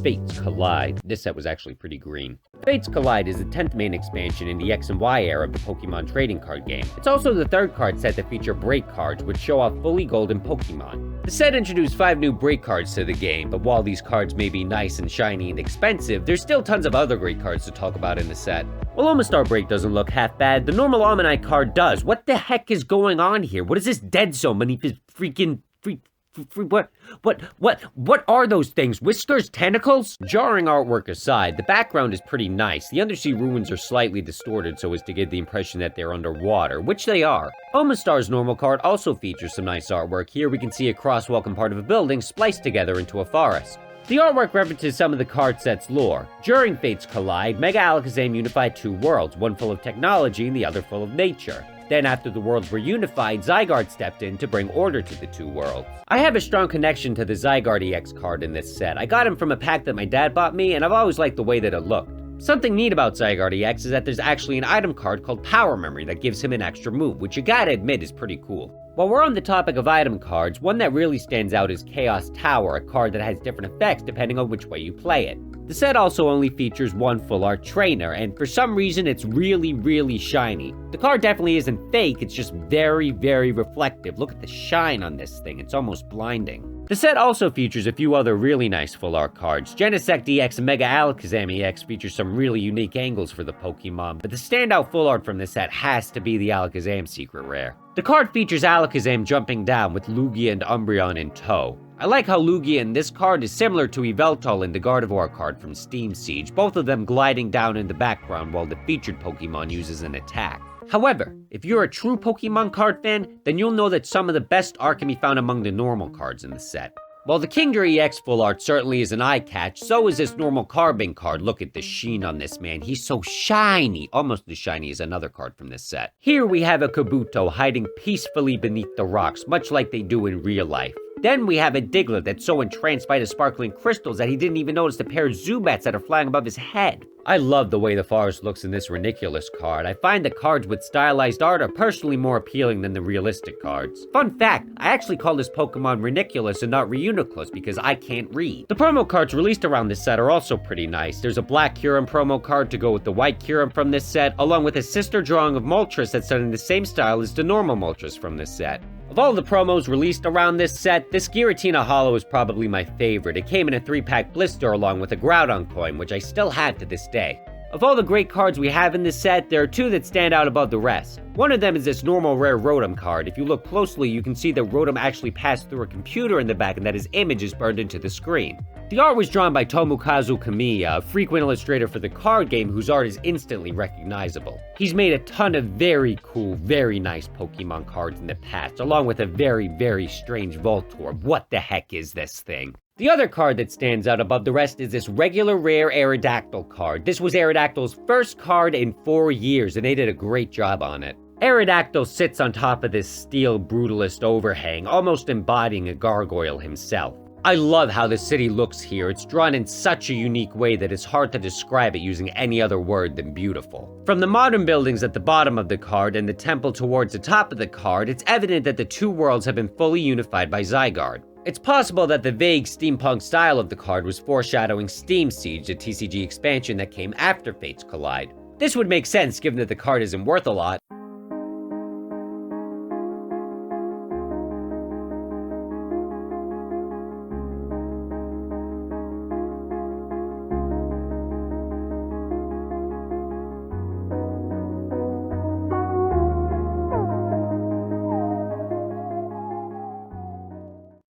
Fates Collide. This set was actually pretty green. Fates Collide is the 10th main expansion in the X and Y era of the Pokemon trading card game. It's also the third card set to feature break cards, which show off fully golden Pokemon. The set introduced 5 new break cards to the game, but while these cards may be nice and shiny and expensive, there's still tons of other great cards to talk about in the set. While Omastar Break doesn't look half bad, the normal Omanyte card does. What the heck is going on here? What is this dead zone beneath his freaking... What are those things? Whiskers? Tentacles? Jarring artwork aside, the background is pretty nice. The undersea ruins are slightly distorted so as to give the impression that they're underwater, which they are. Omastar's normal card also features some nice artwork. Here we can see a crosswalk part of a building spliced together into a forest. The artwork references some of the card set's lore. During Fates Collide, Mega Alakazam unified 2 worlds, one full of technology and the other full of nature. Then after the worlds were unified, Zygarde stepped in to bring order to the 2 worlds. I have a strong connection to the Zygarde EX card in this set. I got him from a pack that my dad bought me, and I've always liked the way that it looked. Something neat about Zygarde EX is that there's actually an item card called Power Memory that gives him an extra move, which you gotta admit is pretty cool. While we're on the topic of item cards, one that really stands out is Chaos Tower, a card that has different effects depending on which way you play it. The set also only features 1 full art trainer, and for some reason it's really shiny. The card definitely isn't fake, it's just very reflective. Look at the shine on this thing, it's almost blinding. The set also features a few other really nice full art cards. Genesect EX and Mega Alakazam EX feature some really unique angles for the Pokemon, but the standout full art from this set has to be the Alakazam secret rare. The card features Alakazam jumping down with Lugia and Umbreon in tow. I like how Lugia in this card is similar to Yveltal in the Gardevoir card from Steam Siege, both of them gliding down in the background while the featured Pokemon uses an attack. However, if you're a true Pokemon card fan, then you'll know that some of the best art can be found among the normal cards in the set. While the Kingdra EX full art certainly is an eye catch, so is this normal Carbon card. Look at the sheen on this man, he's so shiny, almost as shiny as another card from this set. Here we have a Kabuto hiding peacefully beneath the rocks, much like they do in real life. Then we have a Diglett that's so entranced by the sparkling crystals that he didn't even notice the pair of Zubats that are flying above his head. I love the way the forest looks in this Ranunculus card. I find the cards with stylized art are personally more appealing than the realistic cards. Fun fact, I actually call this Pokemon Ranunculus and not Reuniclus because I can't read. The promo cards released around this set are also pretty nice. There's a black Kyurem promo card to go with the white Kyurem from this set, along with a sister drawing of Moltres that's done in the same style as the normal Moltres from this set. Of all the promos released around this set, this Giratina Holo is probably my favorite. It came in a 3-pack blister along with a Groudon coin, which I still have to this day. Of all the great cards we have in this set, there are 2 that stand out above the rest. One of them is this normal rare Rotom card. If you look closely, you can see that Rotom actually passed through a computer in the back and that his image is burned into the screen. The art was drawn by Tomokazu Kamiya, a frequent illustrator for the card game whose art is instantly recognizable. He's made a ton of very cool, very nice Pokemon cards in the past, along with a very strange Voltorb. What the heck is this thing? The other card that stands out above the rest is this regular rare Aerodactyl card. This was Aerodactyl's first card in 4 years, and they did a great job on it. Aerodactyl sits on top of this steel brutalist overhang, almost embodying a gargoyle himself. I love how the city looks here. It's drawn in such a unique way that it's hard to describe it using any other word than beautiful. From the modern buildings at the bottom of the card and the temple towards the top of the card, it's evident that the 2 worlds have been fully unified by Zygarde. It's possible that the vague steampunk style of the card was foreshadowing Steam Siege, the TCG expansion that came after Fates Collide. This would make sense given that the card isn't worth a lot.